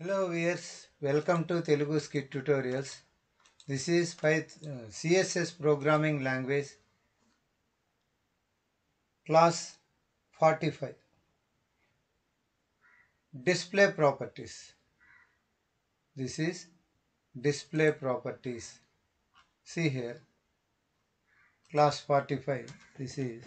Hello viewers, welcome to Telugu Scit tutorials. This is CSS programming language class 45 display properties. This is display properties. See here, class 45. This is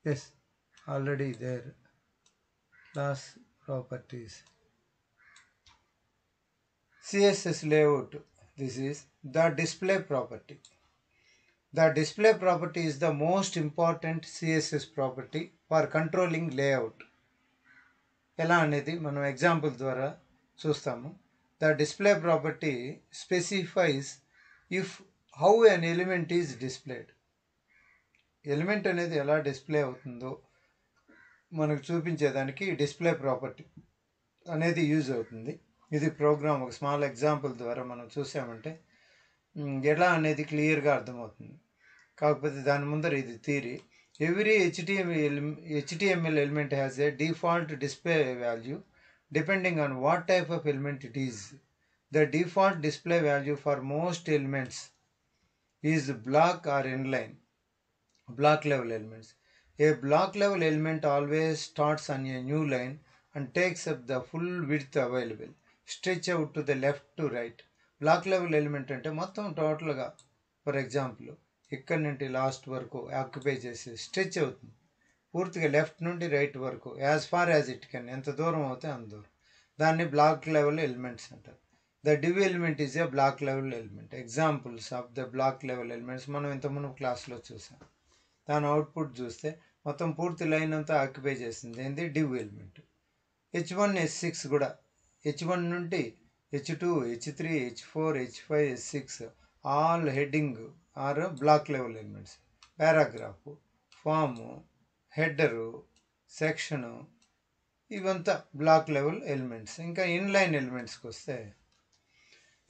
yes, already there. Class properties. CSS layout. This is the display property. The display property is the most important CSS property for controlling layout. ఎలా అనేది మనం example ద్వారా చూస్తాము. The display property specifies if how an element is displayed. Element అనేది ఎలా display అవుతుందో మనకు చూపించేదానికి display property అనేది యూజ్ అవుతుంది. ఇది ప్రోగ్రామ్ ఒక స్మాల్ ఎగ్జాంపుల్ ద్వారా మనం చూసామంటే ఎలా అనేది క్లియర్గా అర్థమవుతుంది. కాకపోతే దాని ముందర ఇది theory. Every HTML element has a default display value depending on what type of element it is. The default display value for most elements is block or inline, block level elements. A block level element always starts on a new line and takes up the full width available, stretch out to the left to right. Block level element అంటే మొత్తం టోటల్గా for example ఇక్కడ నుండి last వరకు occupy చేసి stretch అవుతుంది పూర్తిగా left నుండి రైట్ వరకు as far as it can, ఎంత దూరం అవుతే అంత దూరం. దాన్ని బ్లాక్ లెవెల్ ఎలిమెంట్స్ అంటారు. The div element is a block level element. Examples of the block level elements మనం ఇంతకుముందు క్లాస్లో చూసాం. దాని అవుట్పుట్ చూస్తే మొత్తం పూర్తి లైన్ అంతా ఆక్యుపై చేస్తుంది ఏంది డివ్ ఎలిమెంట్. H1 H6 కూడా H1 నుండి H2 H3 H4 H5 H6 all heading are block level elements. Paragraph, form, header, section ఇవంతా బ్లాక్ లెవెల్ ఎలిమెంట్స్. ఇంకా ఇన్లైన్ ఎలిమెంట్స్కి వస్తే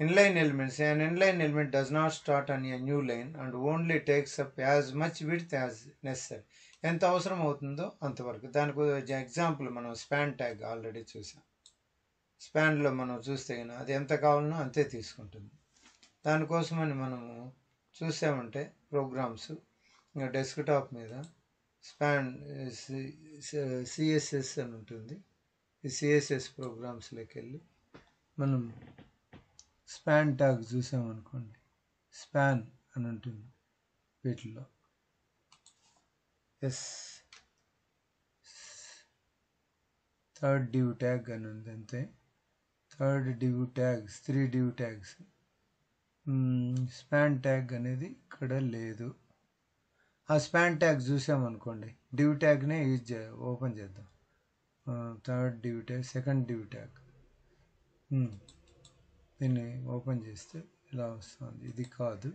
inline elements an inline element does not start on a new line and only takes up as much width as necessary. ఎంత అవసరం అవుతుందో అంతవరకు. దానికి example మనం స్పాన్ ట్యాగ్ ఆల్రెడీ చూసాం. స్పాన్లో మనం చూస్తే కన్నా అది ఎంత కావాలనో అంతే తీసుకుంటుంది. దానికోసమని మనము చూసామంటే ప్రోగ్రామ్స్ ఇంకా డెస్క్టాప్ మీద స్పాన్ సిఎస్ఎస్ అని ఉంటుంది. ఈ సిఎస్ఎస్ ప్రోగ్రామ్స్లోకి వెళ్ళి మనం స్పాన్ ట్యాగ్ చూసామనుకోండి, స్పాన్ అని ఉంటుంది వీటిల్లో. థర్డ్ డివ్ ట్యాగ్ అని ఉంది అంతే. Third div tags, 3 div tags. Span tag అనేది ఇక్కడ లేదు. ఆ స్పాన్ ట్యాగ్ చూసామనుకోండి, డివ్ ట్యాగ్నే ఓపెన్ చేద్దాం. Third div tag, second div tag, దీన్ని ఓపెన్ చేస్తే ఇలా వస్తుంది. ఇది కాదు,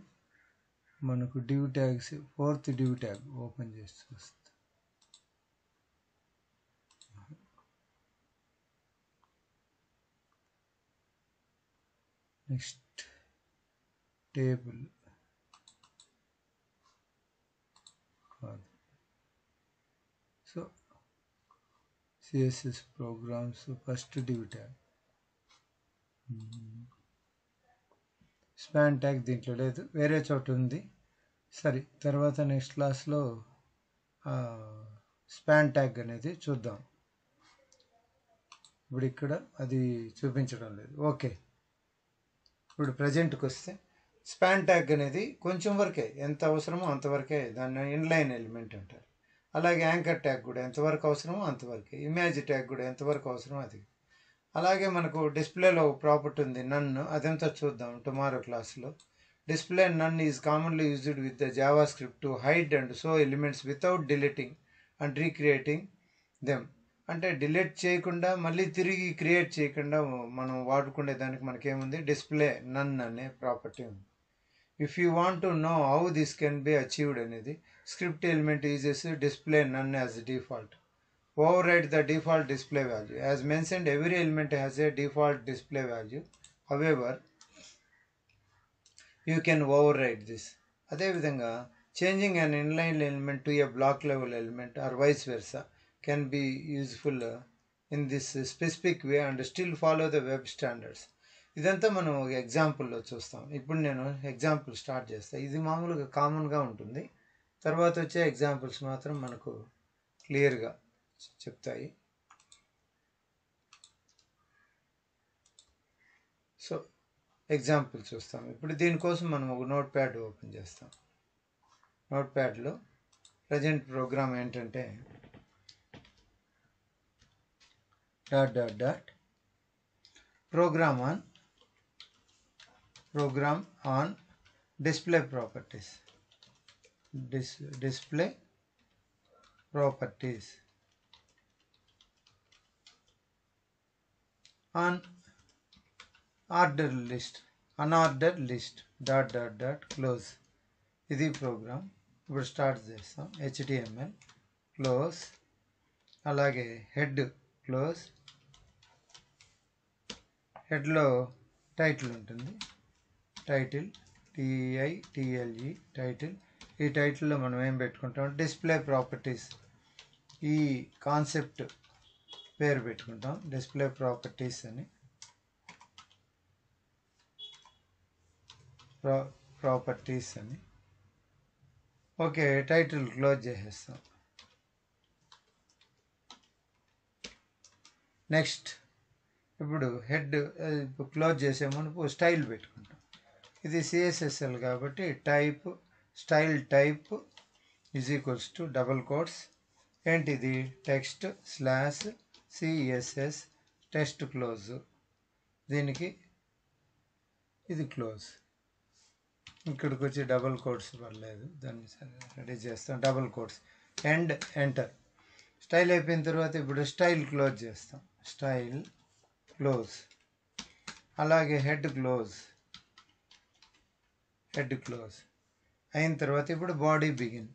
మనకు div tags fourth div tag open చేసి చూస్తాం. నెక్స్ట్ టేబుల్ కాదు. So CSS programs first div tag, span tag దీంట్లో లేదు, వేరే చోట ఉంది. సరే, తర్వాత నెక్స్ట్ క్లాస్లో స్పాన్ ట్యాగ్ అనేది చూద్దాం. ఇప్పుడు ఇక్కడ అది చూపించడం లేదు. ఓకే, ఇప్పుడు ప్రజెంట్కి వస్తే స్పాన్ ట్యాగ్ అనేది కొంచెం వరకే, ఎంత అవసరమో అంతవరకే దాన్ని ఇన్లైన్ ఎలిమెంట్ అంటారు. అలాగే యాంకర్ ట్యాగ్ కూడా ఎంతవరకు అవసరమో అంతవరకే. ఇమేజ్ ట్యాగ్ కూడా ఎంతవరకు అవసరమో అది. అలాగే మనకు డిస్ప్లేలో ప్రాపర్టీ ఉంది నన్, అదంతా చూద్దాం టుమారో క్లాస్లో. Display none is commonly used with the JavaScript to hide and show elements without deleting and recreating them. అంటే డిలీట్ చేయకుండా మళ్ళీ తిరిగి క్రియేట్ చేయకుండా మనం వాడుకునే దానికి మనకేముంది, డిస్ప్లే నన్ అనే ప్రాపర్టీ ఉంది. If you want to know how this can be achieved అనేది, script element uses display none as default. Override the default display value. As mentioned, every element has a default display value. However, you can override this. అదేవిధంగా Changing an inline element to a block level element or vice versa can be useful in this specific way and still follow the web standards. ఇదంతా మనం ఒక ఎగ్జాంపుల్లో చూస్తాం. ఇప్పుడు నేను example start చేస్తాను. ఇది మామూలుగా కామన్గా ఉంటుంది. తర్వాత వచ్చే ఎగ్జాంపుల్స్ మాత్రం మనకు క్లియర్గా చెప్తాయి. సో ఎగ్జాంపుల్ చూస్తాం. ఇప్పుడు దీనికోసం మనం ఒక నోట్ ప్యాడ్ ఓపెన్ చేస్తాం. నోట్ ప్యాడ్లో ప్రజెంట్ ప్రోగ్రామ్ ఏంటంటే program on display properties on unordered list close. ఇది ప్రోగ్రామ్. ఇప్పుడు స్టార్ట్ చేస్తాం. HTML క్లోజ్, అలాగే హెడ్ క్లోజ్. హెడ్లో టైటిల్ ఉంటుంది. Title TITLE title. ఈ టైటిల్లో మనం ఏం పెట్టుకుంటాం, డిస్ప్లే ప్రాపర్టీస్ ఈ కాన్సెప్ట్ పేరు పెట్టుకుంటాం, డిస్ప్లే ప్రాపర్టీస్ అని. ప్రాపర్టీస్ అని. ఓకే, టైటిల్ క్లోజ్ చేసేస్తాం. నెక్స్ట్ ఇప్పుడు హెడ్ క్లోజ్ చేసే మునుపు స్టైల్ పెట్టుకుంటాం. ఇది CSSL కాబట్టి style type is equals to double quotes. ఏంటిది, టెక్స్ట్ /CSS టెక్స్ట్ క్లోజ్. దీనికి ఇది క్లోజ్. ఇక్కడికి వచ్చి డబల్ కోట్స్ పర్లేదు, దాన్ని రెడీ చేస్తాం. Double quotes and enter. Style అయిపోయిన తర్వాత ఇప్పుడు స్టైల్ క్లోజ్ చేస్తాం. Style close. అలాగే హెడ్ క్లోజ్ అయిన తర్వాత ఇప్పుడు బాడీ బిగిన్.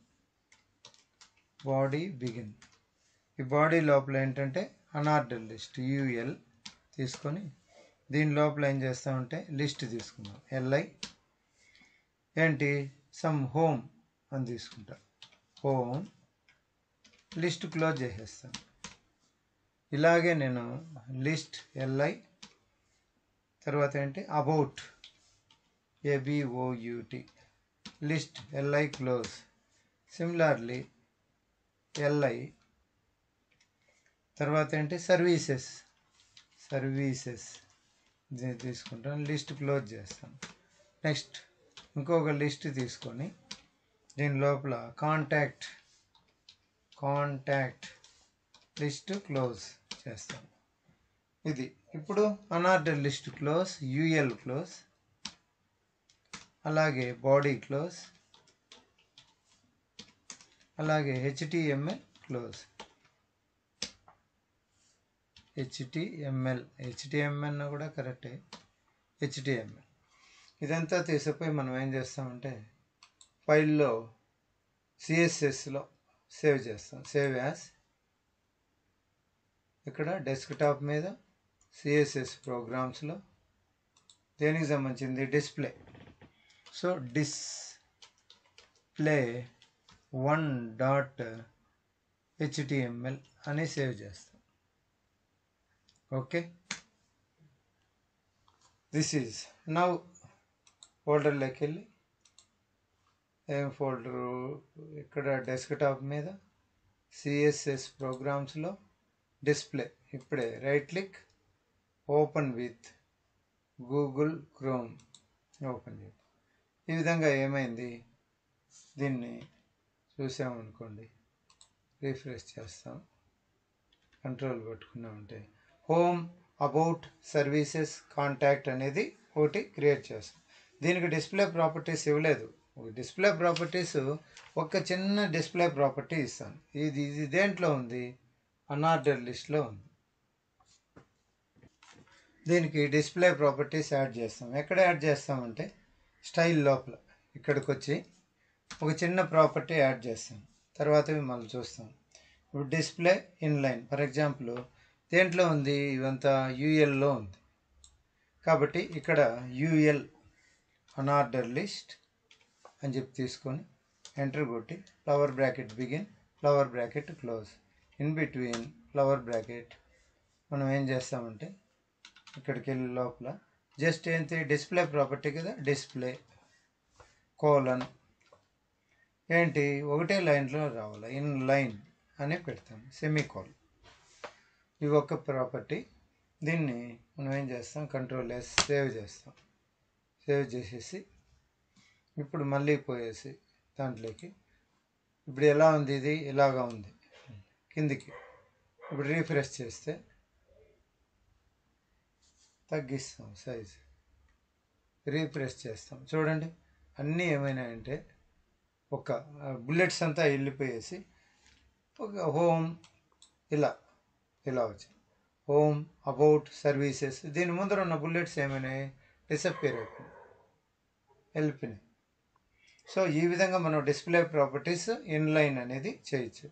ఈ బాడీ లోపల ఏంటంటే అనార్డర్ లిస్ట్ UL తీసుకొని దీని లోపల ఏం చేస్తామంటే లిస్ట్ తీసుకుందాం. LI ఏంటి సమ్ హోమ్ అని తీసుకుంటా. హోమ్ లిస్ట్ క్లోజ్ చేసేస్తాను. ఇలాగే నేను లిస్ట్ LI తర్వాత ఏంటి about ABOUT list LI close. Similarly LI తర్వాత ఏంటి సర్వీసెస్ తీసుకుంటాను, లిస్ట్ క్లోజ్ చేస్తాను. నెక్స్ట్ ఇంకొక లిస్ట్ తీసుకొని దీని లోపల కాంటాక్ట్ లిస్ట్ క్లోజ్ చేస్తాను. ఇది ఇప్పుడు అనార్డర్ లిస్ట్ క్లోజ్, UL క్లోజ్, అలాగే బాడీ క్లోజ్, అలాగే HTML క్లోజ్. HTML కూడా కరెక్టే. HTML ఇదంతా తీసిపోయి మనం ఏం చేస్తామంటే ఫైల్లో CSSలో సేవ్ చేస్తాం. Save as. ఇక్కడ డెస్క్టాప్ మీద CSS ప్రోగ్రామ్స్లో దేనికి సంబంధించింది డిస్ప్లే. సో display1.html అని సేవ్ చేస్తాం. ఓకే, దిస్ ఈజ్ నౌ ఫోల్డర్లోకి వెళ్ళి ఏం ఫోల్డరు ఇక్కడ డెస్క్టాప్ మీద CSS ప్రోగ్రామ్స్లో డిస్ప్లే. ఇప్పుడే right click, open with Google Chrome open చేయండి. ఈ విధంగా ఏమైంది, దీన్ని చూసామనుకోండి, రిఫ్రెష్ చేస్తాం, కంట్రోల్ పట్టుకున్నామంటే హోమ్, అబౌట్, సర్వీసెస్, కాంటాక్ట్ అనేది ఒకటి క్రియేట్ చేస్తాం. దీనికి డిస్ప్లే ప్రాపర్టీస్ ఇవ్వలేదు. డిస్ప్లే ప్రాపర్టీస్ ఒక చిన్న డిస్ప్లే ప్రాపర్టీ ఇస్తాను. ఇది దేంట్లో ఉంది, అనార్డర్ లిస్ట్లో ఉంది. దీనికి డిస్ప్లే ప్రాపర్టీస్ యాడ్ చేస్తాం. ఎక్కడ యాడ్ చేస్తామంటే స్టైల్ లోపల ఇక్కడికి వచ్చి ఒక చిన్న ప్రాపర్టీ యాడ్ చేస్తాం. తర్వాత మళ్ళీ చూస్తాం. ఇప్పుడు డిస్ప్లే ఇన్లైన్ ఫర్ ఎగ్జాంపుల్ దేంట్లో ఉంది, ఇవంతా ULలో ఉంది కాబట్టి ఇక్కడ UL అనార్డర్ లిస్ట్ అని చెప్పి తీసుకొని ఎంటర్ కొట్టి flower bracket begin, flower bracket close, in between flower bracket మనం ఏం చేస్తామంటే ఇక్కడికి వెళ్ళి లోపల జస్ట్ ఏంటి డిస్ప్లే ప్రాపర్టీ కదా, డిస్ప్లే కోలన్ ఏంటి ఒకటే లైన్లో రావాలి, ఇన్ లైన్ అని పెడతాం, సెమీకోలన్. ఇవి ఒక ప్రాపర్టీ. దీన్ని మనం ఏం చేస్తాం, కంట్రోల్ ఎస్ సేవ్ చేస్తాం. సేవ్ చేసేసి ఇప్పుడు మళ్ళీ పోయేసి దాంట్లోకి ఇప్పుడు ఎలా ఉంది, ఇది ఇలాగా ఉంది కిందికి. ఇప్పుడు రీఫ్రెష్ చేస్తే తగ్గిస్తాం సైజ్, రీఫ్రెష్ చేస్తాం. చూడండి అన్నీ ఏమైనాయంటే ఒక బుల్లెట్స్ అంతా వెళ్ళిపోయేసి ఒక హోమ్ ఇలా వచ్చింది. హోమ్, అబౌట్, సర్వీసెస్, దీని ముందర ఉన్న బుల్లెట్స్ ఏమైనాయి, డిసప్పేర్ అయిపోయినాయి, వెళ్ళిపోయినాయి. సో ఈ విధంగా మనం డిస్ప్లే ప్రాపర్టీస్ ఇన్లైన్ అనేది చేయొచ్చు.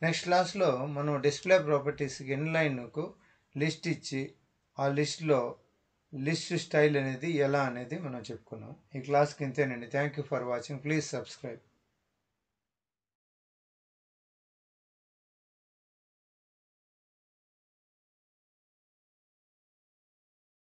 నెక్స్ట్ క్లాస్లో మనం డిస్ప్లే ప్రాపర్టీస్కి ఇన్లైన్కు లిస్ట్ ఇచ్చి ఆ లిస్ట్లో లిస్ట్ స్టైల్ అనేది ఎలా అనేది మనం చెప్పుకున్నాం. ఈ క్లాస్కి ఇంతేనండి. Thank you for watching. Please subscribe.